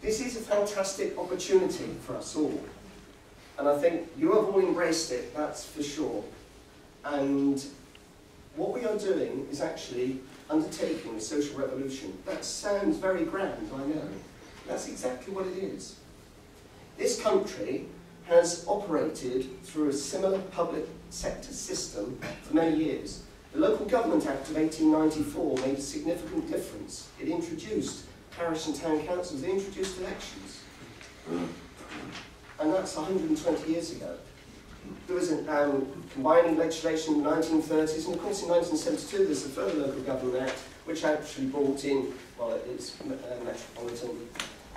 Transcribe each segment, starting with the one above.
This is a fantastic opportunity for us all. And I think you have all embraced it, that's for sure. And what we are doing is actually undertaking a social revolution. That sounds very grand, I know. That's exactly what it is. This country has operated through a similar public sector system for many years. The Local Government Act of 1894 made a significant difference. It introduced parish and town councils, they introduced elections. And that's 120 years ago. There was a combining legislation in the 1930s, and of course in 1972 there's a further Local Government Act which actually brought in, well, it's metropolitan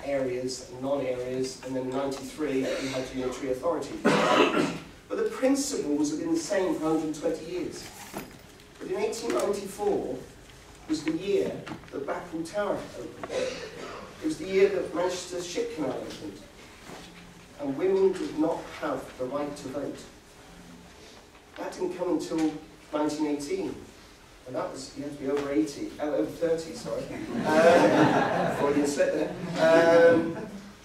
areas and non-areas, and then in 93 we had unitary authority. But the principles have been the same for 120 years. But in 1894 was the year that Blackwall Tower opened. It was the year that Manchester Ship Canal opened. And women did not have the right to vote. That didn't come until 1918. And that was, you had to be over 80, over 30, sorry. Freudian slip there.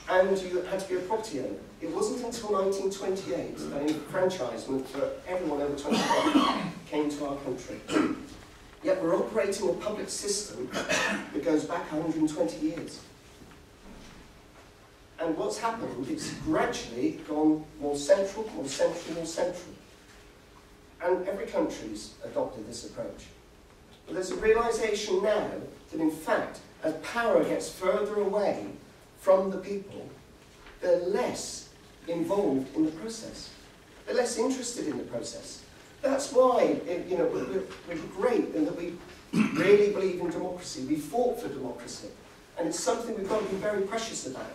And you had to be a property owner. It wasn't until 1928 that enfranchisement for everyone over 25 came to our country. Yet we're operating a public system that goes back 120 years. And what's happened, it's gradually gone more central, more central, more central. And every country's adopted this approach. But there's a realisation now that in fact, as power gets further away from the people, they're less involved in the process. They're less interested in the process. That's why, you know, we're great in that we really believe in democracy. We fought for democracy. And it's something we've got to be very precious about.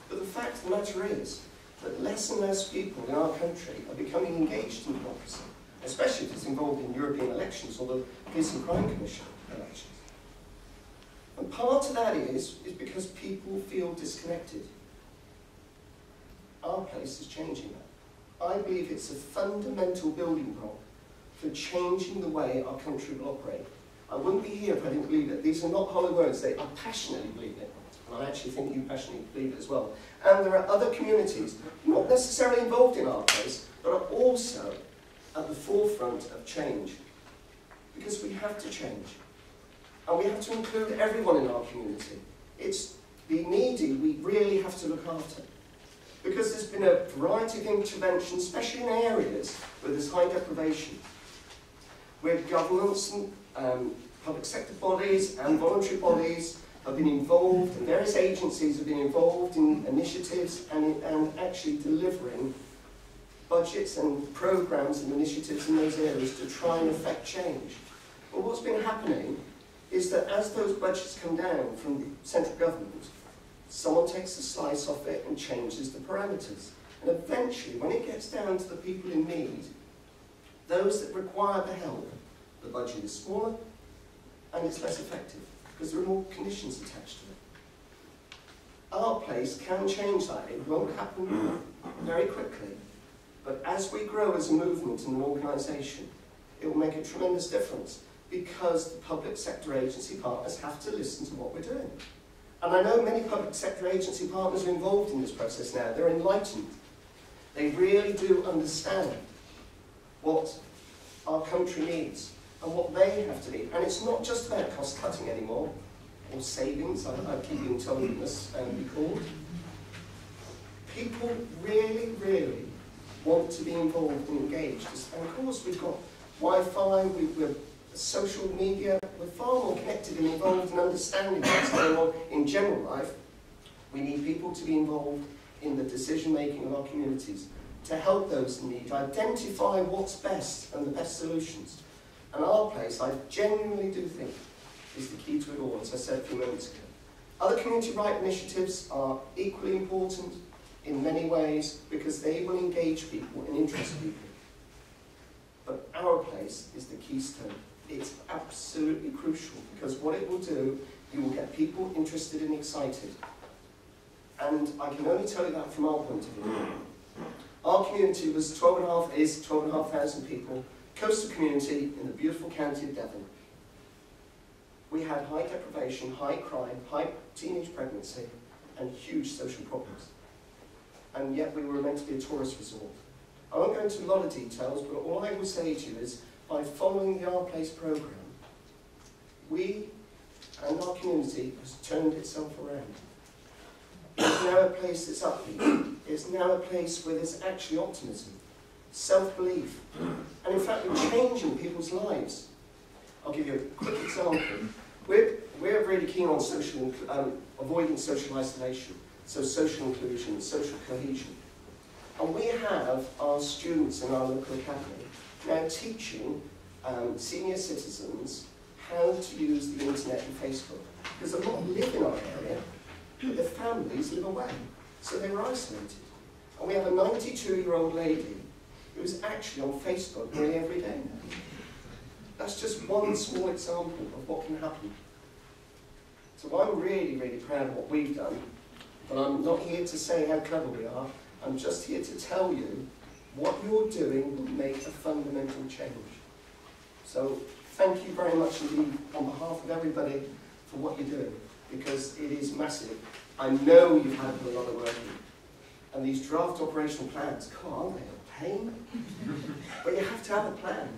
But the fact of the matter is that less and less people in our country are becoming engaged in democracy, especially if it's involved in European elections or the Police and Crime Commission elections. And part of that is because people feel disconnected. Our place is changing that. I believe it's a fundamental building block for changing the way our country will operate. I wouldn't be here if I didn't believe it. These are not hollow words, I passionately believe it. And I actually think you passionately believe it as well. And there are other communities, not necessarily involved in our place, but are also at the forefront of change. Because we have to change. And we have to include everyone in our community. It's the needy we really have to look after. Because there's been a variety of interventions, especially in areas where there's high deprivation, where governments and public sector bodies and voluntary bodies have been involved, and various agencies have been involved in initiatives and actually delivering budgets and programs and initiatives in those areas to try and affect change. But what's been happening is that as those budgets come down from the central government, someone takes a slice off it and changes the parameters. And eventually, when it gets down to the people in need, those that require the help, the budget is smaller and it's less effective because there are more conditions attached to it. Our place can change that. It won't happen very quickly. But as we grow as a movement and an organisation, it will make a tremendous difference because the public sector agency partners have to listen to what we're doing. And I know many public sector agency partners are involved in this process now. They're enlightened. They really do understand what our country needs and what they have to need. And it's not just about cost cutting anymore, or savings, I keep being told this be called. People really, really want to be involved and engaged. And of course we've got Wi-Fi, we're social media, we're far more connected and involved in understanding what's going on in general life. We need people to be involved in the decision-making of our communities, to help those in need, identify what's best and the best solutions. And our place, I genuinely do think, is the key to it all, as I said a few moments ago. Other community right initiatives are equally important in many ways because they will engage people and interest people. But our place is the keystone. It's absolutely crucial because what it will do, you will get people interested and excited. And I can only tell you that from our point of view. Our community was 12,500 people, coastal community in the beautiful county of Devon. we had high deprivation, high crime, high teenage pregnancy, and huge social problems. And yet we were meant to be a tourist resort. I won't go into a lot of details, but all I will say to you is, by following the Our Place programme, we and our community has turned itself around. It's now a place that's upbeat. It's now a place where there's actually optimism, self-belief, and in fact we're changing people's lives. I'll give you a quick example. We're really keen on avoiding social isolation, so social inclusion, social cohesion. And we have our students in our local academy now teaching senior citizens how to use the internet and Facebook. Because a lot live in our area, but their families live away, so they were isolated. And we have a 92-year-old lady who's actually on Facebook nearly every day now. That's just one small example of what can happen. So I'm really, really proud of what we've done, but I'm not here to say how clever we are. I'm just here to tell you what you're doing will make a fundamental change. So thank you very much indeed on behalf of everybody for what you're doing, because it is massive. I know you've had a lot of work in, and these draft operational plans, God, aren't they a pain? But you have to have a plan.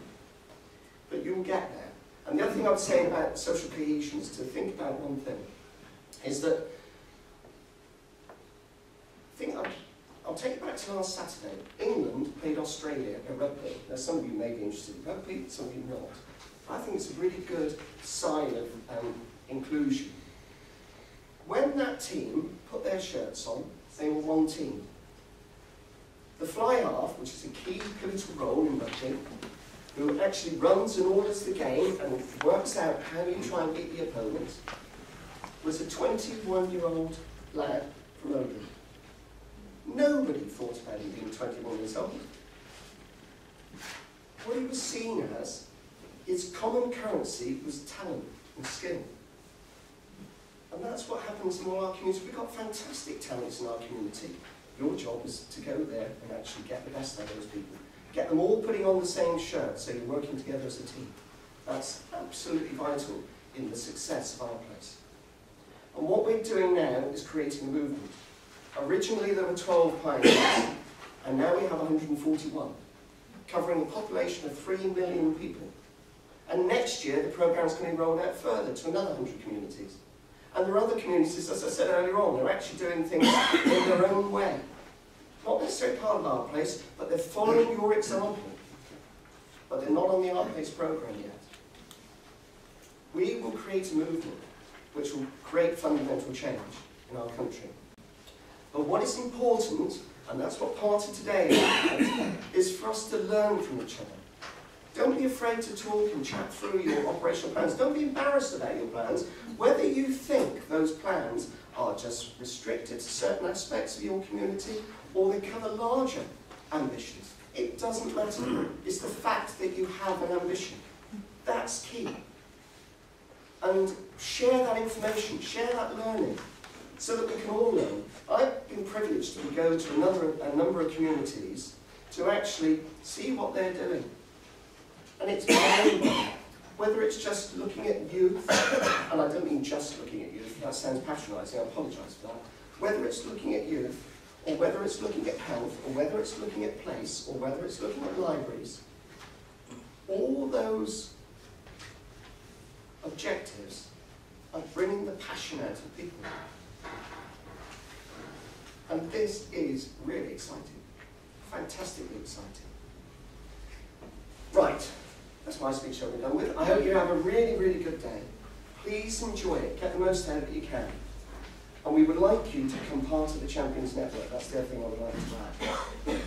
But you'll get there. And the other thing I was saying about social cohesion is to think about one thing, is that, I'll take you back to last Saturday. England played Australia at rugby. Now some of you may be interested in rugby, some of you not. I think it's a really good sign of inclusion. When that team put their shirts on, they were one team. The fly half, which is a key pivotal role in rugby, who actually runs and orders the game and works out how you try and beat the opponent, was a 21-year-old lad from Oldham. Nobody thought about him being 21 years old. What he was seen as, his common currency was talent and skill. And that's what happens in all our communities. We've got fantastic talents in our community. Your job is to go there and actually get the best out of those people. Get them all putting on the same shirt, so you're working together as a team. That's absolutely vital in the success of our place. And what we're doing now is creating a movement. Originally there were 12 pioneers, and now we have 141, covering a population of 3 million people. And next year the programme is going to be rolled out further to another 100 communities. And there are other communities, as I said earlier on, they're actually doing things in their own way. Not necessarily part of Our Place, but they're following your example. But they're not on the Our Place programme yet. We will create a movement which will create fundamental change in our country. But what is important, and that's what part of today is for us to learn from each other. Don't be afraid to talk and chat through your operational plans. Don't be embarrassed about your plans. Whether you think those plans are just restricted to certain aspects of your community or they cover larger ambitions, it doesn't matter. It's the fact that you have an ambition. That's key. And share that information, share that learning, so that we can all learn. I've been privileged to go to a number of communities to actually see what they're doing. And it's valuable. Whether it's just looking at youth, and I don't mean just looking at youth, that sounds patronising, I apologise for that. Whether it's looking at youth, or whether it's looking at health, or whether it's looking at place, or whether it's looking at libraries, all those objectives are bringing the passion out of people. And this is really exciting, fantastically exciting. Right, that's my speech I've been done with. I hope you have a really, really good day. Please enjoy it, get the most out of it you can. And we would like you to become part of the Champions Network. That's the other thing I would like to add.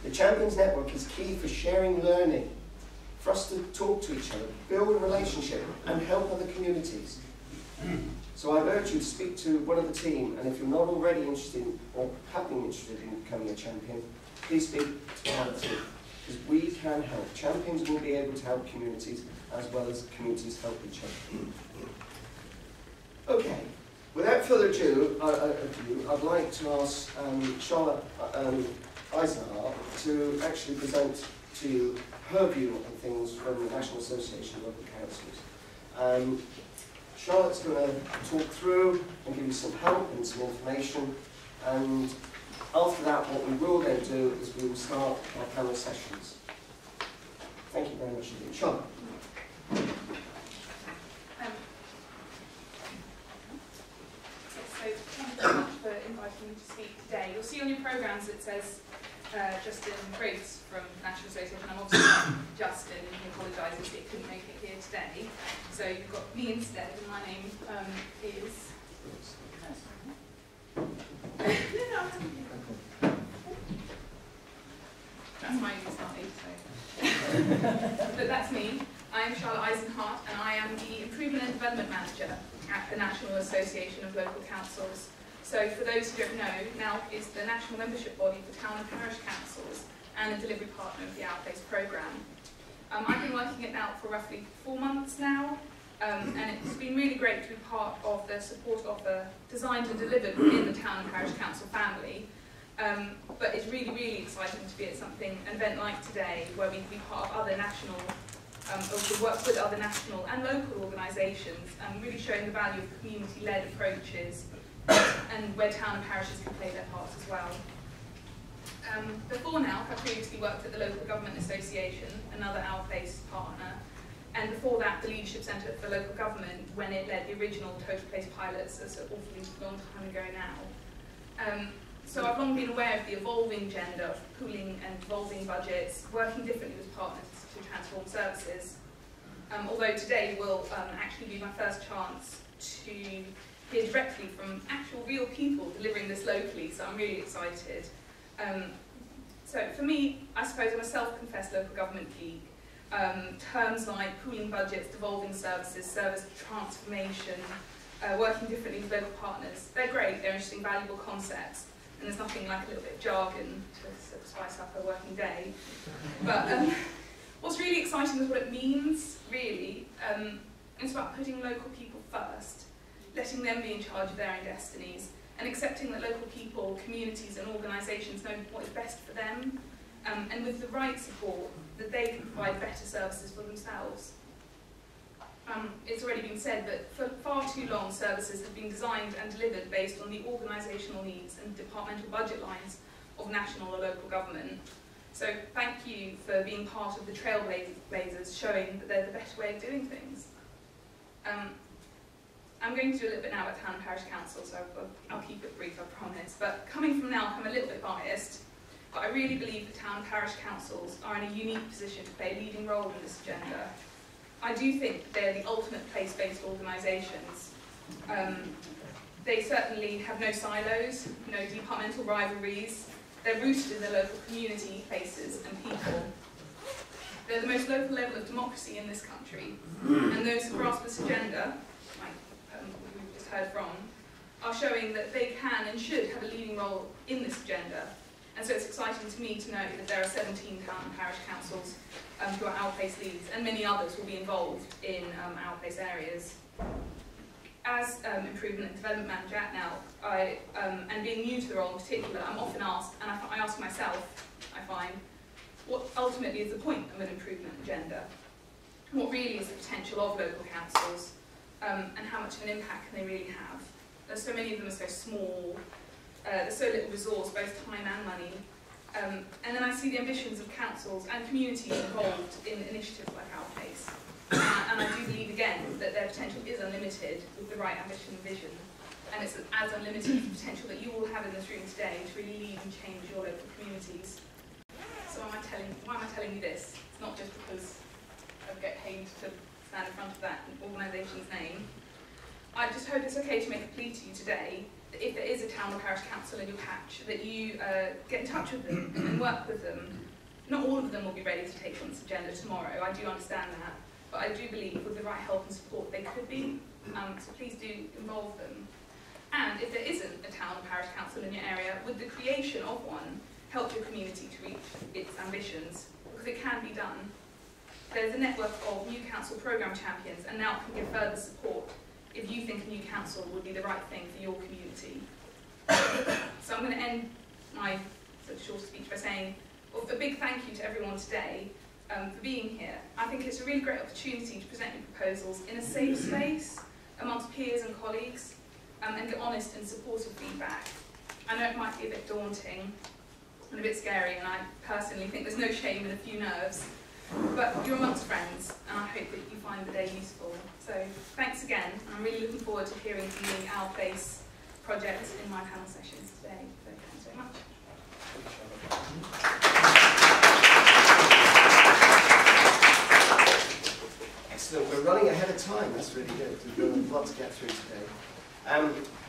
The Champions Network is key for sharing learning, for us to talk to each other, build a relationship, and help other communities. So I urge you to speak to one of the team, and if you're not already interested in, or have been interested in becoming a champion, please speak to one of the team, because we can help. Champions will be able to help communities as well as communities help each other. Okay, without further ado, I'd like to ask Charlotte Eisenhart to actually present to you her view on things from the National Association of Local Councils. Charlotte's going to talk through and give you some help and some information, and after that what we will then do is we will start our panel sessions. Thank you very much indeed. Charlotte. Thank you very much for inviting me to speak today. You'll see on your programmes it says Justin Briggs from National Association. I'm obviously not Justin, and he apologises that he couldn't make it here today. So you've got me instead, and my name is... That's my name, not me, so... But that's me. I'm Charlotte Eisenhart, and I am the Improvement and Development Manager at the National Association of Local Councils. So for those who don't know, now is the national membership body for town and parish councils and a delivery partner of the Outplace programme. I've been working it now for roughly 4 months now, and it's been really great to be part of the support offer designed and delivered within the town and parish council family. But it's really, really exciting to be at an event like today, where we can be part of other national, or to work with other national and local organisations, and really showing the value of community-led approaches, and where town and parishes can play their part as well. Before now, I previously worked at the Local Government Association, another Outplace partner, and before that, the Leadership Centre for Local Government, when it led the original Total Place pilots, that's an awfully long time ago now. So I've long been aware of the evolving agenda of pooling and evolving budgets, working differently with partners to transform services. Although today will actually be my first chance to hear directly from actual real people delivering this locally, so I'm really excited. So for me, I suppose I'm a self-confessed local government geek. Terms like pooling budgets, devolving services, service transformation, working differently with local partners, they're great, they're interesting, valuable concepts, and there's nothing like a little bit of jargon to sort of spice up a working day. But what's really exciting is what it means, really. It's about putting local people first, letting them be in charge of their own destinies, and accepting that local people, communities and organisations know what is best for them, and with the right support, that they can provide better services for themselves. It's already been said that for far too long services have been designed and delivered based on the organisational needs and departmental budget lines of national or local government. So thank you for being part of the trailblazers, showing that they're the better way of doing things. I'm going to do a little bit now about town and parish council, so I'll keep it brief, I promise. But coming from now, I'm a little bit biased, but I really believe that town and parish councils are in a unique position to play a leading role in this agenda. I do think they're the ultimate place-based organisations. They certainly have no silos, no departmental rivalries. They're rooted in their local community, places and people. They're the most local level of democracy in this country, and those who grasp this agenda, like we've just heard from, are showing that they can and should have a leading role in this agenda. And so it's exciting to me to know that there are 17 town and parish councils who are Outplace leads, and many others will be involved in Outplace areas. As Improvement and Development Manager at now, and being new to the role in particular, I'm often asked, and I ask myself, I find, what ultimately is the point of an improvement agenda? What really is the potential of local councils, and how much of an impact can they really have? There's so many of them are so small, there's so little resource, both time and money. And then I see the ambitions of councils and communities involved in initiatives like Outplace. And I do believe, again, that their potential is unlimited with the right ambition and vision. And it's as unlimited as the potential that you all have in this room today to really lead and change your local communities. So why am I telling you this? It's not just because I get paid to stand in front of that organisation's name. I just hope it's okay to make a plea to you today that if there is a town or parish council in your patch, that you get in touch with them and work with them. Not all of them will be ready to take on this agenda tomorrow, I do understand that, but I do believe with the right help and support they could be, so please do involve them. And if there isn't a town or parish council in your area, would the creation of one help your community to reach its ambitions? Because it can be done. There's a network of new council programme champions, and now can give further support if you think a new council would be the right thing for your community. So I'm going to end my sort of short speech by saying a big thank you to everyone today for being here. I think it's a really great opportunity to present your proposals in a safe space amongst peers and colleagues, and get honest and supportive feedback. I know it might be a bit daunting and a bit scary, and I personally think there's no shame in a few nerves, but you're amongst friends, and I hope that you find the day useful. So thanks again, and I'm really looking forward to hearing from you our place project in my panel sessions today. So thanks very much. Excellent, we're running ahead of time, that's really good. We've got a lot to get through today.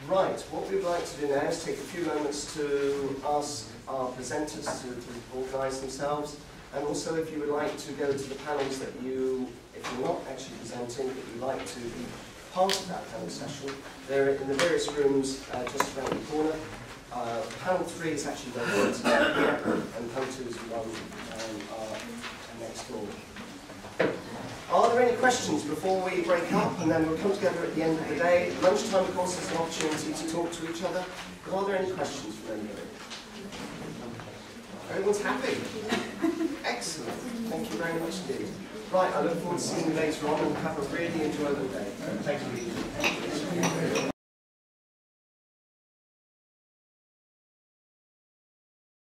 Right, what we'd like to do now is take a few moments to ask our presenters to organise themselves, and also if you would like to go to the panels that you, if you're not actually presenting, but you'd like to be part of that panel session, they're in the various rooms just around the corner. Panel 3 is actually located here, and panel 2 is one next door. Are there any questions before we break up, and then we'll come together at the end of the day? Lunchtime, of course, is an opportunity to talk to each other. But are there any questions from anybody? Everyone's happy? Excellent. Thank you very much indeed. Right, I look forward to seeing you later on, and have a really enjoyable day. Thank you.